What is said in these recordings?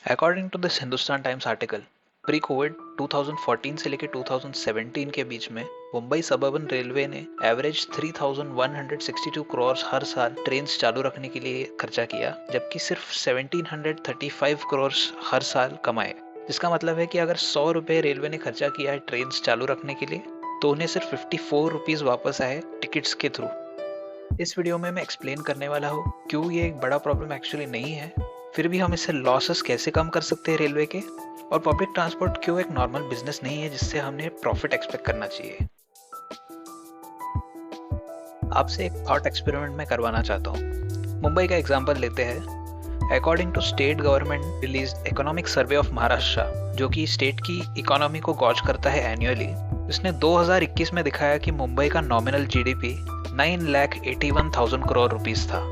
According to this Hindustan Times article, pre covid 2014 से लेकर 2017 के बीच में मुंबई सबअर्बन रेलवे ने एवरेज 3,162 करोड़ हर साल ट्रेन चालू रखने के लिए खर्चा किया, जबकि सिर्फ 1,735 करोड़ हर साल कमाए। जिसका मतलब है कि अगर 100 रुपये रेलवे ने खर्चा किया है ट्रेन चालू रखने के लिए, तो उन्हें सिर्फ 54 रुपीज वापस आए टिकट्स के थ्रू। इस वीडियो में मैं एक्सप्लेन करने वाला हूँ क्यों ये एक बड़ा प्रॉब्लम एक्चुअली नहीं है, फिर भी हम इससे लॉसेस कैसे कम कर सकते हैं रेलवे के, और पब्लिक ट्रांसपोर्ट क्यों एक नॉर्मल बिजनेस नहीं है जिससे हमने प्रॉफिट एक्सपेक्ट करना चाहिए। आपसे एक थॉट एक्सपेरिमेंट मैं करवाना चाहता हूँ। मुंबई का एग्जांपल लेते हैं। According to state government released economic survey of Maharashtra, जो कि स्टेट की इकोनॉमी को गॉज करता है एनुअली, इसने 2021 में दिखाया कि मुंबई का नॉमिनल जीडीपी 9,81,000 करोड़ रुपीस था।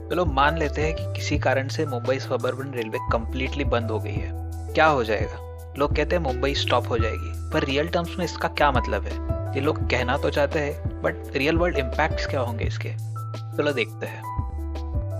चलो मान लेते हैं कि किसी कारण से मुंबई सबअर्बन रेलवे कंप्लीटली बंद हो गई है। क्या हो जाएगा? लोग कहते हैं मुंबई स्टॉप हो जाएगी, पर रियल टर्म्स में इसका क्या मतलब है? ये लोग कहना तो चाहते हैं, बट रियल वर्ल्ड इम्पैक्ट्स क्या होंगे इसके? चलो देखते हैं।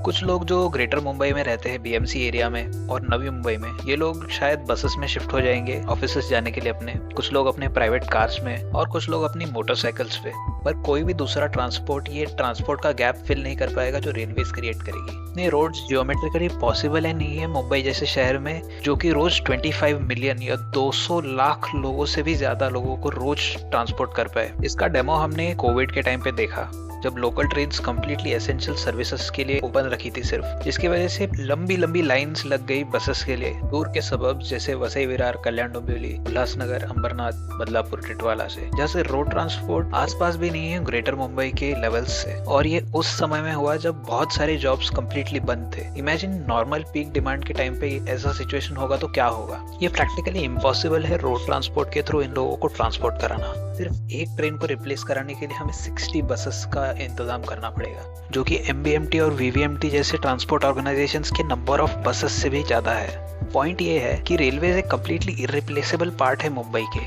कुछ लोग जो ग्रेटर मुंबई में रहते हैं, बीएमसी एरिया में और नवी मुंबई में, ये लोग शायद बसेस में शिफ्ट हो जाएंगे ऑफिस जाने के लिए अपने, कुछ लोग अपने प्राइवेट कार्स में और कुछ लोग अपनी मोटरसाइकिल्स पे। पर कोई भी दूसरा ट्रांसपोर्ट ये ट्रांसपोर्ट का गैप फिल नहीं कर पाएगा जो रेलवेज क्रिएट करेगी। ये रोड्स जियोमेट्रिकली पॉसिबल है नहीं है मुंबई जैसे शहर में, जो कि रोज 25 मिलियन या 200 लाख लोगों से भी ज्यादा लोगों को रोज ट्रांसपोर्ट कर पाए। इसका डेमो हमने कोविड के टाइम पे देखा, जब local trains completely essential services के लिए ओपन रखी थी सिर्फ, जिसकी वजह से लंबी लंबी लाइंस लग गई बसेस के लिए दूर के सबर्ब्स जैसे वसई विरार, कल्याण डोंबिवली, उल्लासनगर, अंबरनाथ, बदलापुर, टिटवाला से, जहाँ से रोड ट्रांसपोर्ट आसपास भी नहीं है ग्रेटर मुंबई के लेवल्स से। और ये उस समय में हुआ जब बहुत सारे जॉब्स कंप्लीटली बंद थे। इमेजिन नॉर्मल पीक डिमांड के टाइम पे ऐसा सिचुएशन होगा तो क्या होगा? ये प्रैक्टिकली इम्पॉसिबल है रोड ट्रांसपोर्ट के थ्रू इन लोगों को ट्रांसपोर्ट कराना। सिर्फ एक ट्रेन को रिप्लेस कराने के लिए हमें 60 बसेस का इंतजाम करना पड़ेगा, जो कि एमबीएमटी और वीवीएमटी जैसे ट्रांसपोर्ट ऑर्गेनाइजेशंस के नंबर ऑफ बसेस से भी ज्यादा है। पॉइंट ये है कि रेलवे एक कंप्लीटली इररिप्लेसेबल पार्ट है मुंबई के।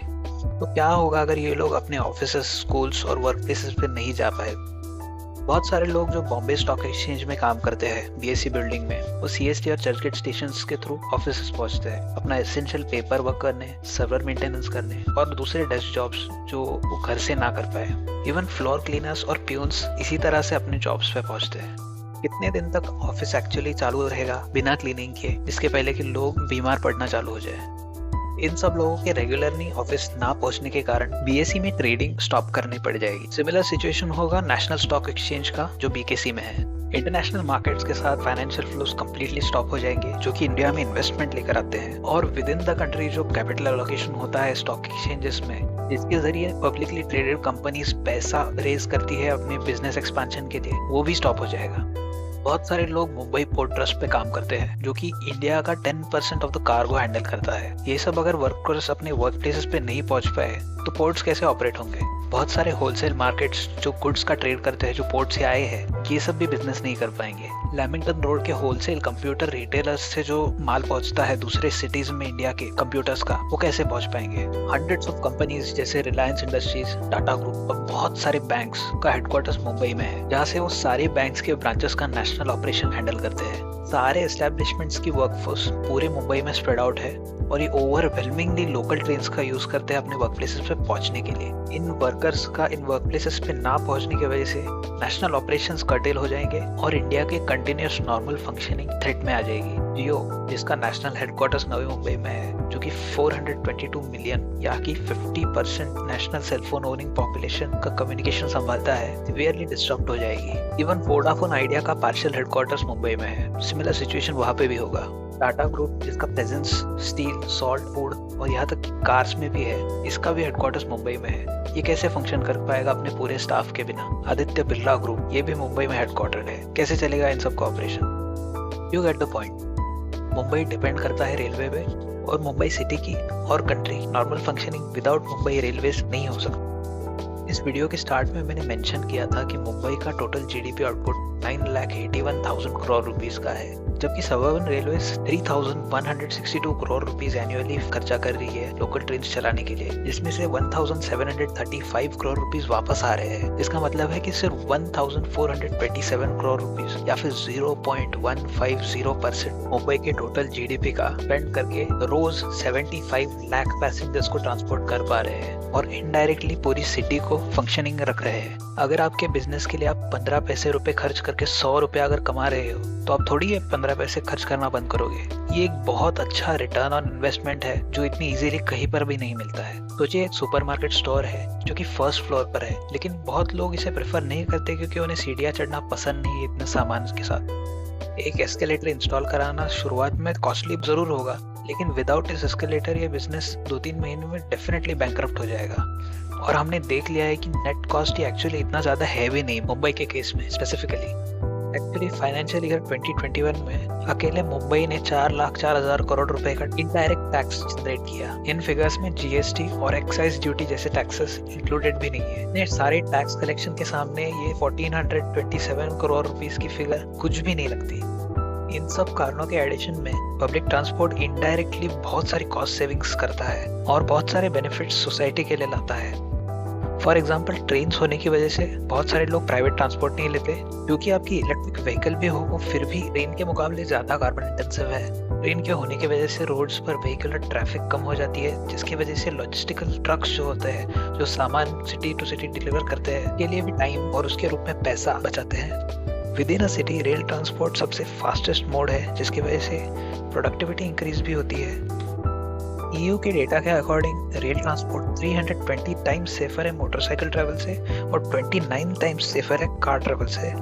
तो क्या होगा अगर ये लोग अपने ऑफिसेस, स्कूल्स और वर्क प्लेसेस पे नहीं जा पाए? बहुत सारे लोग जो बॉम्बे स्टॉक एक्सचेंज में काम करते हैं, बीएससी बिल्डिंग में, वो सीएसटी और चर्चगेट स्टेशन के थ्रू ऑफिस पहुंचते हैं अपना एसेंशियल पेपर वर्क करने, सर्वर मेंटेनेंस करने और दूसरे डेस्क जॉब्स जो वो घर से ना कर पाए। इवन फ्लोर क्लीनर्स और प्यून्स इसी तरह से अपने जॉब्स पे पहुंचते हैं। कितने दिन तक ऑफिस एक्चुअली चालू रहेगा बिना क्लीनिंग के, इसके पहले कि लोग बीमार पड़ना चालू हो जाए? इन सब लोगों के रेगुलरली ऑफिस ना पहुंचने के कारण बीएसई में ट्रेडिंग स्टॉप करनी पड़ जाएगी। सिमिलर सिचुएशन होगा नेशनल स्टॉक एक्सचेंज का, जो बीकेसी में है। इंटरनेशनल मार्केट्स के साथ फाइनेंशियल फ्लोस कंप्लीटली स्टॉप हो जाएंगे, जो कि इंडिया में इन्वेस्टमेंट लेकर आते हैं। और विद इन द कंट्री जो कैपिटल एलोकेशन होता है स्टॉक एक्सचेंजेस में, जिसके जरिए पब्लिकली ट्रेडेड कंपनीज पैसा रेज करती है अपने बिजनेस एक्सपेंशन के लिए, वो भी स्टॉप हो जाएगा। बहुत सारे लोग मुंबई पोर्ट ट्रस्ट पे काम करते हैं, जो कि इंडिया का 10% ऑफ द कार्गो हैंडल करता है। ये सब अगर वर्कर्स अपने वर्क प्लेसेस पे नहीं पहुंच पाए तो पोर्ट्स कैसे ऑपरेट होंगे? बहुत सारे होलसेल मार्केट्स जो गुड्स का ट्रेड करते हैं, जो पोर्ट से आए हैं, ये सब भी बिजनेस नहीं कर पाएंगे। लैमिंगटन रोड के होलसेल कंप्यूटर रिटेलर्स से जो माल पहुंचता है दूसरे सिटीज में इंडिया के कंप्यूटर्स का, वो कैसे पहुंच पाएंगे? हंड्रेड्स ऑफ कंपनीज जैसे रिलायंस इंडस्ट्रीज, टाटा ग्रुप और बहुत सारे बैंक्स का हेडक्वार्टर्स मुंबई में है, जहाँ से वो सारे बैंक्स के ब्रांचेस का नेशनल ऑपरेशन हैंडल करते हैं। सारे एस्टेब्लिशमेंट्स की वर्कफोर्स पूरे मुंबई में स्प्रेड आउट है और ये ओवरवेलमिंगली लोकल ट्रेन्स का यूज करते हैं अपने वर्क प्लेसेस पे पहुंचने के लिए। इन वर्कर्स का इन वर्क प्लेसेस पे ना पहुंचने की वजह से नेशनल ऑपरेशंस कर्टेल हो जाएंगे और इंडिया के कंटिन्यूअस नॉर्मल फंक्शनिंग थ्रेट में आ जाएगी। जियो, जिसका नेशनल हेडक्वार्टर्स नवी मुंबई में है, जो कि 422 मिलियन या कि 50% नेशनल सेलफोन ओनिंग पॉपुलेशन का कम्युनिकेशन संभालता है, सिवियरली डिस्टर्ब हो जाएगी। इवन वोडाफोन आइडिया का पार्शियल हेडक्वार्टर्स मुंबई में है, सिमिलर सिचुएशन वहां पे भी होगा। टाटा ग्रुप, जिसका प्रेजेंस स्टील, सॉल्ट, वुड और यहाँ तक कि कार्स में भी है, इसका भी हेडक्वार्टर्स मुंबई में है। ये कैसे फंक्शन कर पाएगा अपने पूरे स्टाफ के बिना? आदित्य बिरला ग्रुप, ये भी मुंबई में हेडक्वार्टर है, कैसे चलेगा इन सब का operation? You get the point. Mumbai depend करता है रेलवे पे, और मुंबई सिटी की और country normal functioning without Mumbai railways नहीं हो सकती। इस वीडियो के स्टार्ट में मैंने मेंशन किया था कि मुंबई का total GDP output 9,81,000 crore rupees का है, जबकि suburban railway 3,162 crore rupees annually खर्चा कर रही है लोकल ट्रेन चलाने के लिए, जिसमें से 1,735 करोड़ रुपीस वापस आ रहे हैं। इसका मतलब है कि सिर्फ 1,427 करोड़ रुपीस या फिर 0.150% मुंबई के टोटल जीडीपी का स्पेंड करके रोज 75 लाख पैसेंजर्स को ट्रांसपोर्ट कर पा रहे हैं और इनडायरेक्टली पूरी सिटी को फंक्शनिंग रख रहे हैं। अगर आपके बिजनेस के लिए आप 15 पैसे रुपए खर्च करके 100 रुपए अगर कमा रहे हो तो आप थोड़ी ये 15 पैसे खर्च करना बंद करोगे। ये एक बहुत अच्छा रिटर्न ऑन इन्वेस्टमेंट है जो इतनी इजीली कहीं पर भी नहीं मिलता है। सोचिए एक सुपरमार्केट स्टोर है जो कि फर्स्ट फ्लोर पर है, लेकिन बहुत लोग इसे प्रेफर नहीं करते क्योंकि उन्हें सीढ़ियां चढ़ना पसंद नहीं है इतने सामान के साथ। एक एस्केलेटर इंस्टॉल कराना शुरुआत में कॉस्टली जरूर होगा, लेकिन विदाउट इस एस्केलेटर ये बिजनेस 2-3 महीने में डेफिनेटली बैंकरप्ट हो जाएगा। और हमने देख लिया है कि नेट कॉस्ट एक्चुअली इतना ज्यादा है भी नहीं मुंबई के केस में स्पेसिफिकली। एक्चुअली फाइनेंशियल ईयर 2021 में अकेले मुंबई ने 4,04,000 करोड़ रुपए का इनडायरेक्ट टैक्स जनरेट किया। इन फिगर्स में जीएसटी और एक्साइज ड्यूटी जैसे टैक्सेस इंक्लूडेड भी नहीं है। ये सारे टैक्स कलेक्शन के सामने ये 1,427 करोड़ रुपीस की फिगर कुछ भी नहीं लगती। इन सब कारणों के एडिशन में पब्लिक ट्रांसपोर्ट इनडायरेक्टली बहुत सारी कॉस्ट सेविंग्स करता है और बहुत सारे बेनिफिट्स सोसाइटी के लिए लाता है। फॉर एग्जाम्पल ट्रेन होने की वजह से बहुत सारे लोग प्राइवेट ट्रांसपोर्ट नहीं लेते, क्योंकि आपकी इलेक्ट्रिक व्हीकल भी हो वो फिर भी ट्रेन के मुकाबले ज्यादा कार्बन इंटेंसिव है। ट्रेन के होने की वजह से रोड्स पर व्हीकुलर ट्रैफिक कम हो जाती है, जिसकी वजह से लॉजिस्टिकल ट्रक्स जो होते हैं जो सामान सिटी टू सिटी डिलीवर करते हैं के लिए भी टाइम और उसके रूप में पैसा बचाते हैं। With in a city rail transport सबसे फास्टेस्ट मोड है, जिसकी वजह से प्रोडक्टिविटी इंक्रीज भी होती है। EU के डेटा के according rail transport 320 times safer है मोटरसाइकिल ट्रैवल से और 29 टाइम्स सेफर है कार ट्रैवल से।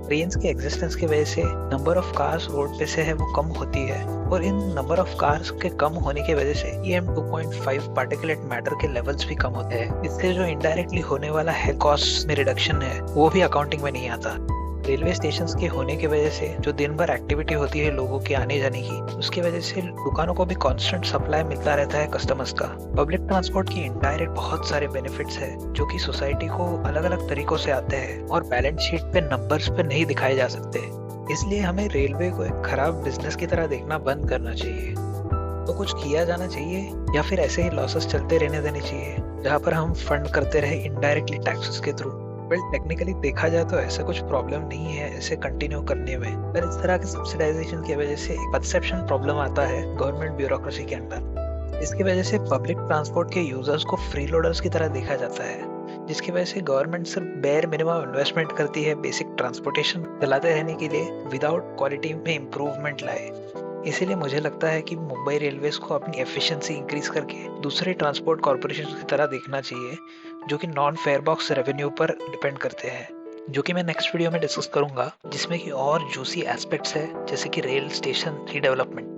ट्रेन्स के एग्जिस्टेंस की वजह से नंबर ऑफ कार्स रोड पे से है वो कम होती है, और इन नंबर ऑफ कार्स के कम होने की वजह से PM2.5 पार्टिकुलेट मैटर के लेवल्स भी कम होते हैं। इससे जो इनडायरेक्टली होने वाला हेल्थ कॉस्ट में रिडक्शन है वो भी अकाउंटिंग में नहीं आता। रेलवे स्टेशंस के होने की वजह से जो दिन भर एक्टिविटी होती है लोगों के आने जाने की, उसकी वजह से दुकानों को भी कांस्टेंट सप्लाई मिलता रहता है कस्टमर्स का। पब्लिक ट्रांसपोर्ट की इनडायरेक्ट बहुत सारे बेनिफिट्स है जो कि सोसाइटी को अलग अलग तरीकों से आते हैं और बैलेंस शीट पे नंबर्स पे नहीं दिखाए जा सकते। इसलिए हमें रेलवे को एक खराब बिजनेस की तरह देखना बंद करना चाहिए। तो कुछ किया जाना चाहिए या फिर ऐसे ही लॉसेस चलते रहने देने चाहिए जहाँ पर हम फंड करते रहे इनडायरेक्टली टैक्सेस के थ्रू। वेल टेक्निकली देखा जाए तो ऐसा कुछ प्रॉब्लम नहीं है ऐसे कंटिन्यू करने में, पर इस तरह के सब्सिडाइजेशन की वजह से एक परसेप्शन प्रॉब्लम आता है गवर्नमेंट ब्यूरोक्रेसी के अंदर। इसकी वजह से पब्लिक ट्रांसपोर्ट के यूजर्स को फ्री लोडर्स की तरह देखा जाता है, जिसकी वजह से गवर्नमेंट सिर्फ बेयर मिनिमम इन्वेस्टमेंट करती है बेसिक ट्रांसपोर्टेशन चलाते रहने के लिए विदाउट क्वालिटी में इम्प्रूवमेंट लाए। इसीलिए मुझे लगता है कि मुंबई रेलवेज को अपनी एफिशिएंसी इंक्रीज करके दूसरे ट्रांसपोर्ट कॉर्पोरेशन की तरह देखना चाहिए जो कि नॉन फेयर बॉक्स रेवेन्यू पर डिपेंड करते हैं, जो कि मैं नेक्स्ट वीडियो में डिस्कस करूंगा, जिसमें कि और जूसी एस्पेक्ट्स है जैसे कि रेल स्टेशन रीडेवलपमेंट।